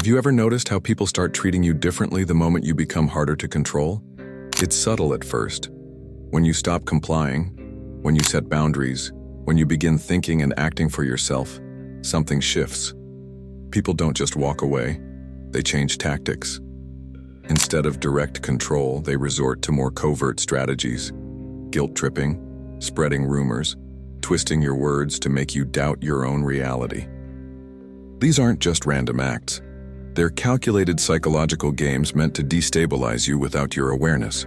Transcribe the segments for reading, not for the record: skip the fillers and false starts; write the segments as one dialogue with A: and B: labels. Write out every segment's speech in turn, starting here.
A: Have you ever noticed how people start treating you differently the moment you become harder to control? It's subtle at first. When you stop complying, when you set boundaries, when you begin thinking and acting for yourself, something shifts. People don't just walk away, they change tactics. Instead of direct control, they resort to more covert strategies, guilt-tripping, spreading rumors, twisting your words to make you doubt your own reality. These aren't just random acts. They're calculated psychological games meant to destabilize you without your awareness.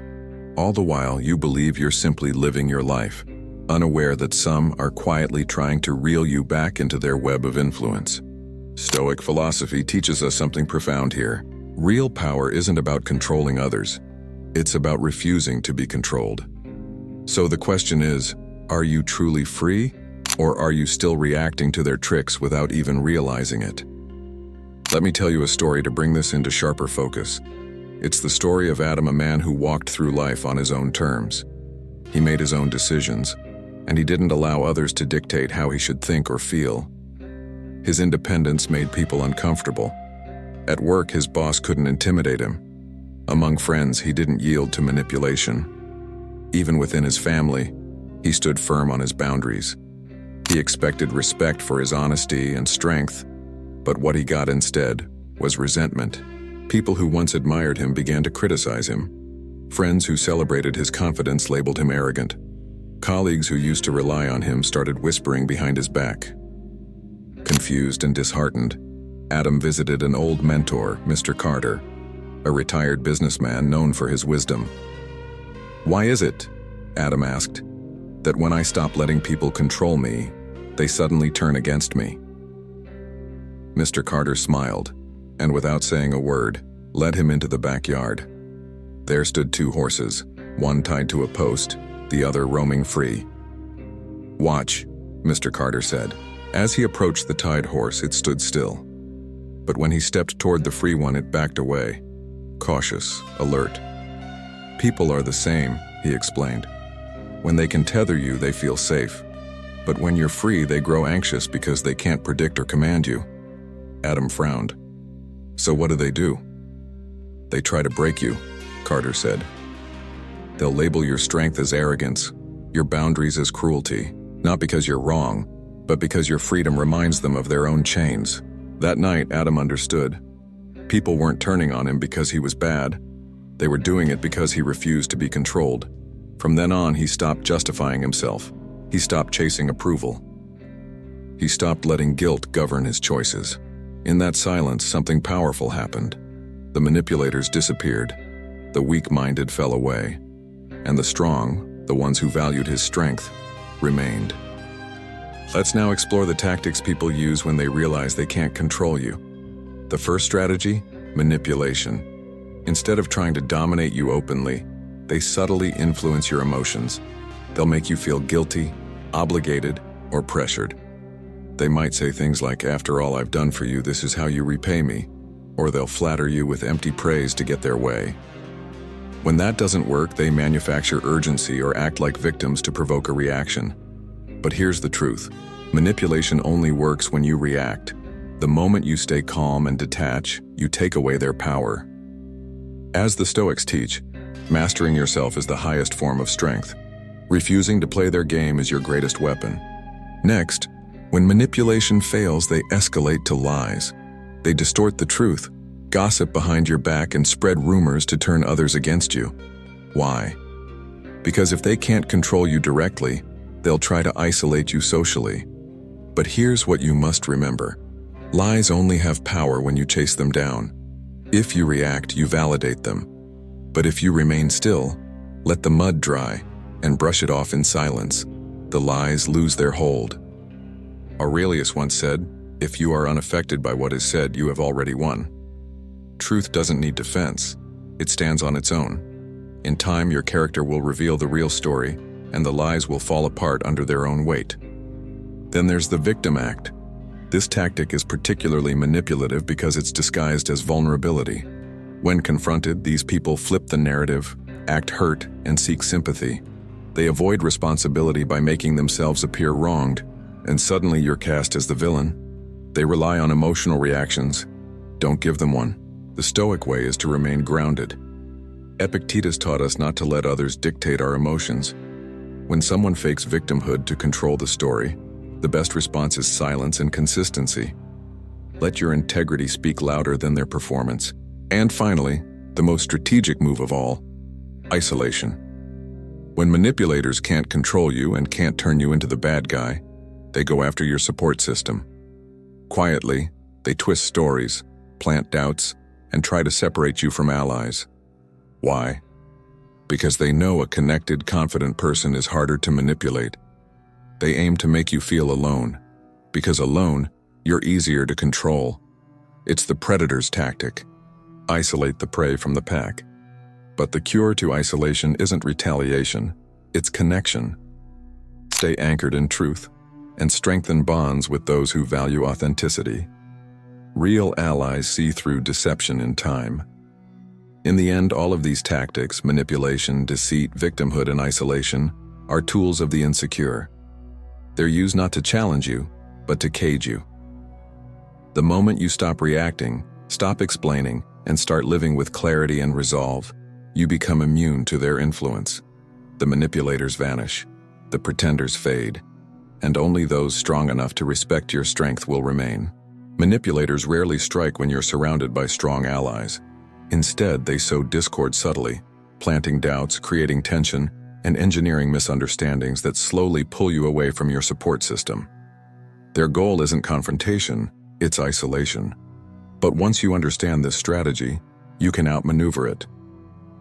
A: All the while, you believe you're simply living your life, unaware that some are quietly trying to reel you back into their web of influence. Stoic philosophy teaches us something profound here. Real power isn't about controlling others. It's about refusing to be controlled. So the question is, are you truly free, or are you still reacting to their tricks without even realizing it? Let me tell you a story to bring this into sharper focus. It's the story of Adam, a man who walked through life on his own terms. He made his own decisions, and he didn't allow others to dictate how he should think or feel. His independence made people uncomfortable. At work, his boss couldn't intimidate him. Among friends, he didn't yield to manipulation. Even within his family, he stood firm on his boundaries. He expected respect for his honesty and strength, but what he got instead was resentment. People who once admired him began to criticize him. Friends who celebrated his confidence labeled him arrogant. Colleagues who used to rely on him started whispering behind his back. Confused and disheartened, Adam visited an old mentor, Mr. Carter, a retired businessman known for his wisdom. "Why is it," Adam asked, "that when I stop letting people control me, they suddenly turn against me?" Mr. Carter smiled, and without saying a word, led him into the backyard. There stood two horses, one tied to a post, the other roaming free. "Watch," Mr. Carter said. As he approached the tied horse, it stood still. But when he stepped toward the free one, it backed away, cautious, alert. "People are the same," he explained. "When they can tether you, they feel safe. But when you're free, they grow anxious because they can't predict or command you." Adam frowned. "So what do? They try to break you," Carter said. "They'll label your strength as arrogance, your boundaries as cruelty, not because you're wrong, but because your freedom reminds them of their own chains." That night, Adam understood. People weren't turning on him because he was bad. They were doing it because he refused to be controlled. From then on, he stopped justifying himself. He stopped chasing approval. He stopped letting guilt govern his choices. In that silence, something powerful happened. The manipulators disappeared. The weak-minded fell away. And the strong, the ones who valued his strength, remained. Let's now explore the tactics people use when they realize they can't control you. The first strategy: manipulation. Instead of trying to dominate you openly, they subtly influence your emotions. They'll make you feel guilty, obligated, or pressured. They might say things like, "After all I've done for you, this is how you repay me," or they'll flatter you with empty praise to get their way. When that doesn't work, they manufacture urgency or act like victims to provoke a reaction. But here's the truth: manipulation only works when you react. The moment you stay calm and detach, you take away their power. As the Stoics teach, mastering yourself is the highest form of strength. Refusing to play their game is your greatest weapon. Next, when manipulation fails, they escalate to lies. They distort the truth, gossip behind your back, and spread rumors to turn others against you. Why? Because if they can't control you directly, they'll try to isolate you socially. But here's what you must remember. Lies only have power when you chase them down. If you react, you validate them. But if you remain still, let the mud dry, and brush it off in silence, the lies lose their hold. Aurelius once said, "If you are unaffected by what is said, you have already won." Truth doesn't need defense. It stands on its own. In time, your character will reveal the real story, and the lies will fall apart under their own weight. Then there's the victim act. This tactic is particularly manipulative because it's disguised as vulnerability. When confronted, these people flip the narrative, act hurt, and seek sympathy. They avoid responsibility by making themselves appear wronged, and suddenly you're cast as the villain. They rely on emotional reactions, Don't give them one. The Stoic way is to remain grounded. Epictetus taught us not to let others dictate our emotions. When someone fakes victimhood to control the story, the best response is silence and consistency. Let your integrity speak louder than their performance. And finally, the most strategic move of all, isolation. When manipulators can't control you and can't turn you into the bad guy, they go after your support system. Quietly, they twist stories, plant doubts, and try to separate you from allies. Why? Because they know a connected, confident person is harder to manipulate. They aim to make you feel alone, because alone, you're easier to control. It's the predator's tactic. Isolate the prey from the pack. But the cure to isolation isn't retaliation, it's connection. Stay anchored in truth, and strengthen bonds with those who value authenticity. Real allies see through deception in time. In the end, all of these tactics, manipulation, deceit, victimhood, and isolation, are tools of the insecure. They're used not to challenge you, but to cage you. The moment you stop reacting, stop explaining, and start living with clarity and resolve, you become immune to their influence. The manipulators vanish, the pretenders fade, and only those strong enough to respect your strength will remain. Manipulators rarely strike when you're surrounded by strong allies. Instead, they sow discord subtly, planting doubts, creating tension, and engineering misunderstandings that slowly pull you away from your support system. Their goal isn't confrontation, it's isolation. But once you understand this strategy, you can outmaneuver it.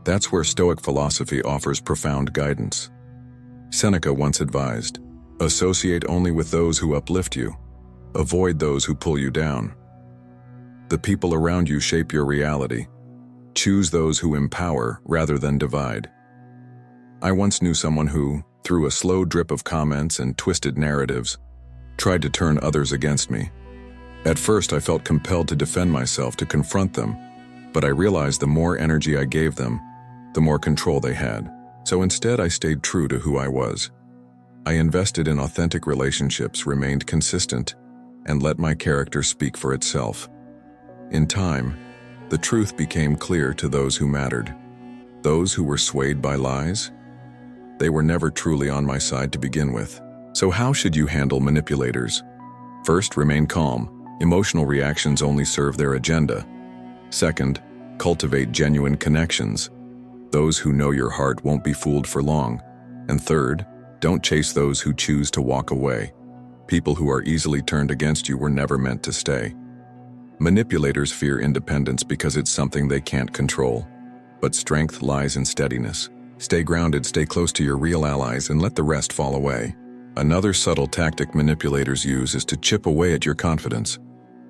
A: That's where Stoic philosophy offers profound guidance. Seneca once advised, associate only with those who uplift you. Avoid those who pull you down. The people around you shape your reality. Choose those who empower rather than divide. I once knew someone who, through a slow drip of comments and twisted narratives, tried to turn others against me. At first, I felt compelled to defend myself, to confront them, but I realized the more energy I gave them, the more control they had. So instead, I stayed true to who I was. I invested in authentic relationships, remained consistent, and let my character speak for itself. In time, the truth became clear to those who mattered. Those who were swayed by lies, they were never truly on my side to begin with. So how should you handle manipulators? First, remain calm. Emotional reactions only serve their agenda. Second, cultivate genuine connections. Those who know your heart won't be fooled for long. And third, don't chase those who choose to walk away. People who are easily turned against you were never meant to stay. Manipulators fear independence because it's something they can't control. But strength lies in steadiness. Stay grounded, stay close to your real allies, and let the rest fall away. Another subtle tactic manipulators use is to chip away at your confidence.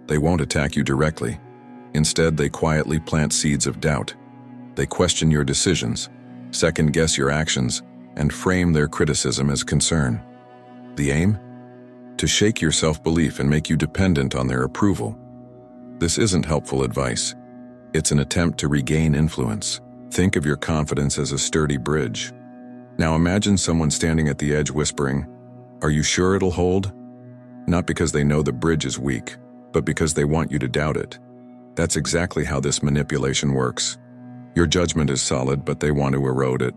A: They won't attack you directly. Instead, they quietly plant seeds of doubt. They question your decisions, second-guess your actions, and frame their criticism as concern. The aim? To shake your self-belief and make you dependent on their approval. This isn't helpful advice. It's an attempt to regain influence. Think of your confidence as a sturdy bridge. Now imagine someone standing at the edge whispering, "Are you sure it'll hold?" Not because they know the bridge is weak, but because they want you to doubt it. That's exactly how this manipulation works. Your judgment is solid, but they want to erode it.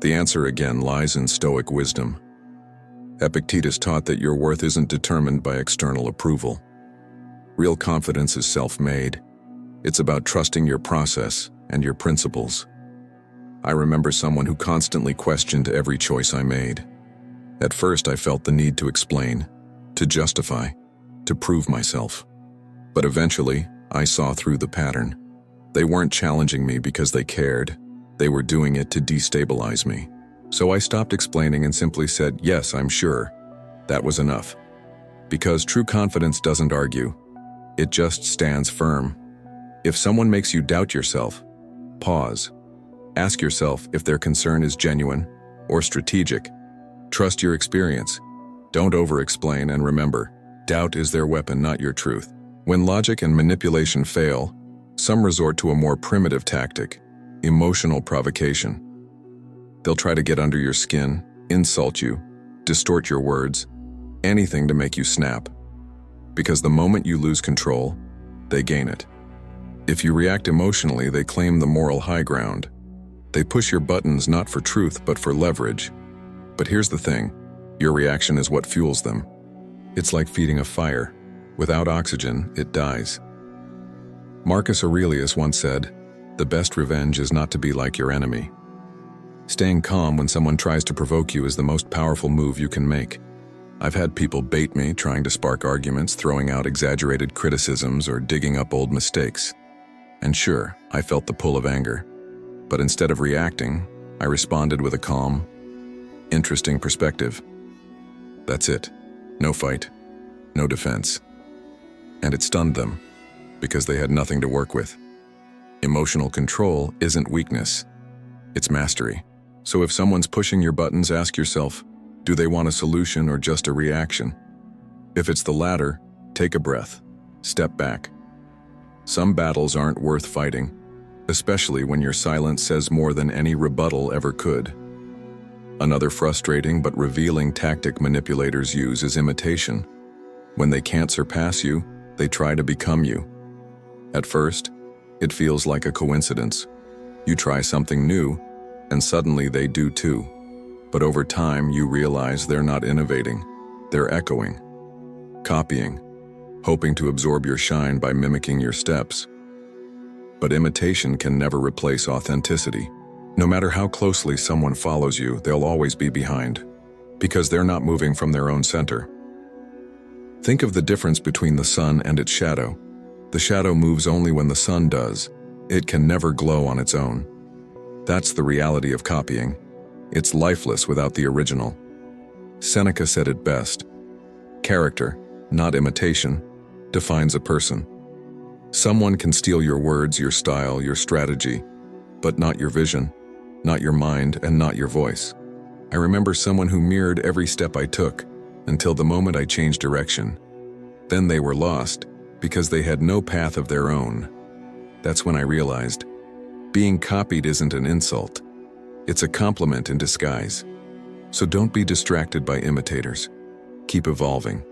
A: The answer again lies in Stoic wisdom. Epictetus taught that your worth isn't determined by external approval. Real confidence is self-made. It's about trusting your process and your principles. I remember someone who constantly questioned every choice I made. At first, I felt the need to explain, to justify, to prove myself. But eventually, I saw through the pattern. They weren't challenging me because they cared. They were doing it to destabilize me. So I stopped explaining and simply said, "Yes, I'm sure." That was enough. Because true confidence doesn't argue. It just stands firm. If someone makes you doubt yourself, pause. Ask yourself if their concern is genuine or strategic. Trust your experience. Don't over-explain, and remember, doubt is their weapon, not your truth. When logic and manipulation fail, some resort to a more primitive tactic, emotional provocation. They'll try to get under your skin, insult you, distort your words, anything to make you snap. Because the moment you lose control, they gain it. If you react emotionally, they claim the moral high ground. They push your buttons not for truth but for leverage. But here's the thing, your reaction is what fuels them. It's like feeding a fire. Without oxygen, it dies. Marcus Aurelius once said, "The best revenge is not to be like your enemy." Staying calm when someone tries to provoke you is the most powerful move you can make. I've had people bait me, trying to spark arguments, throwing out exaggerated criticisms or digging up old mistakes. And sure, I felt the pull of anger. But instead of reacting, I responded with a calm, interesting perspective. That's it. No fight, no defense. And it stunned them, because they had nothing to work with. Emotional control isn't weakness, it's mastery. So if someone's pushing your buttons, ask yourself, do they want a solution or just a reaction? If it's the latter, take a breath, step back. Some battles aren't worth fighting, especially when your silence says more than any rebuttal ever could. Another frustrating but revealing tactic manipulators use is imitation. When they can't surpass you, they try to become you. At first, it feels like a coincidence. You try something new, and suddenly they do too. But over time, you realize they're not innovating. They're echoing, copying, hoping to absorb your shine by mimicking your steps. But imitation can never replace authenticity. No matter how closely someone follows you, they'll always be behind, because they're not moving from their own center. Think of the difference between the sun and its shadow. The shadow moves only when the sun does. It can never glow on its own. That's the reality of copying. It's lifeless without the original. Seneca said it best. Character, not imitation, defines a person. Someone can steal your words, your style, your strategy, but not your vision, not your mind, and not your voice. I remember someone who mirrored every step I took, until the moment I changed direction. Then they were lost, because they had no path of their own. That's when I realized, being copied isn't an insult. It's a compliment in disguise. So don't be distracted by imitators. Keep evolving,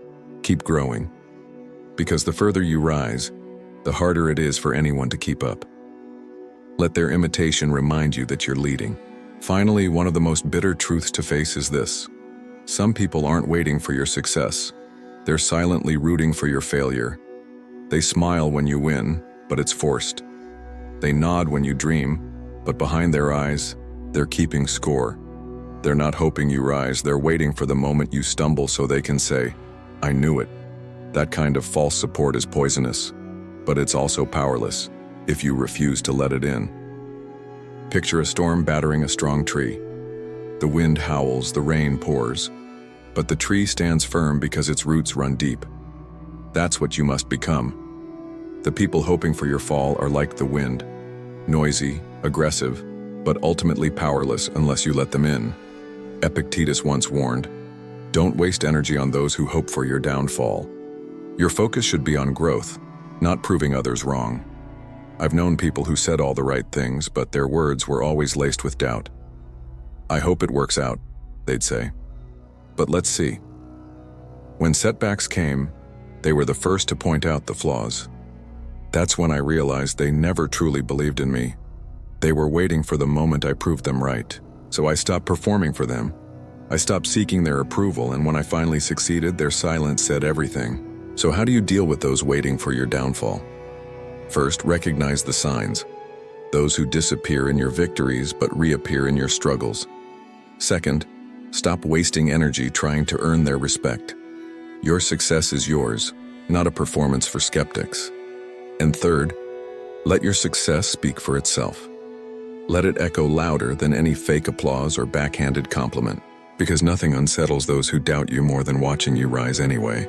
A: keep growing. Because the further you rise, the harder it is for anyone to keep up. Let their imitation remind you that you're leading. Finally, one of the most bitter truths to face is this. Some people aren't waiting for your success. They're silently rooting for your failure. They smile when you win, but it's forced. They nod when you dream, but behind their eyes, they're keeping score. They're not hoping you rise, they're waiting for the moment you stumble so they can say, "I knew it." That kind of false support is poisonous, but it's also powerless if you refuse to let it in. Picture a storm battering a strong tree. The wind howls, the rain pours, but the tree stands firm because its roots run deep. That's what you must become. The people hoping for your fall are like the wind, noisy, aggressive, but ultimately powerless unless you let them in. Epictetus once warned, "Don't waste energy on those who hope for your downfall." Your focus should be on growth, not proving others wrong. I've known people who said all the right things, but their words were always laced with doubt. "I hope it works out," they'd say. But let's see. When setbacks came, they were the first to point out the flaws. That's when I realized they never truly believed in me. They were waiting for the moment I proved them right. So I stopped performing for them. I stopped seeking their approval, and when I finally succeeded, their silence said everything. So how do you deal with those waiting for your downfall? First, recognize the signs. Those who disappear in your victories but reappear in your struggles. Second, stop wasting energy trying to earn their respect. Your success is yours, not a performance for skeptics. And third, let your success speak for itself. Let it echo louder than any fake applause or backhanded compliment, because nothing unsettles those who doubt you more than watching you rise anyway.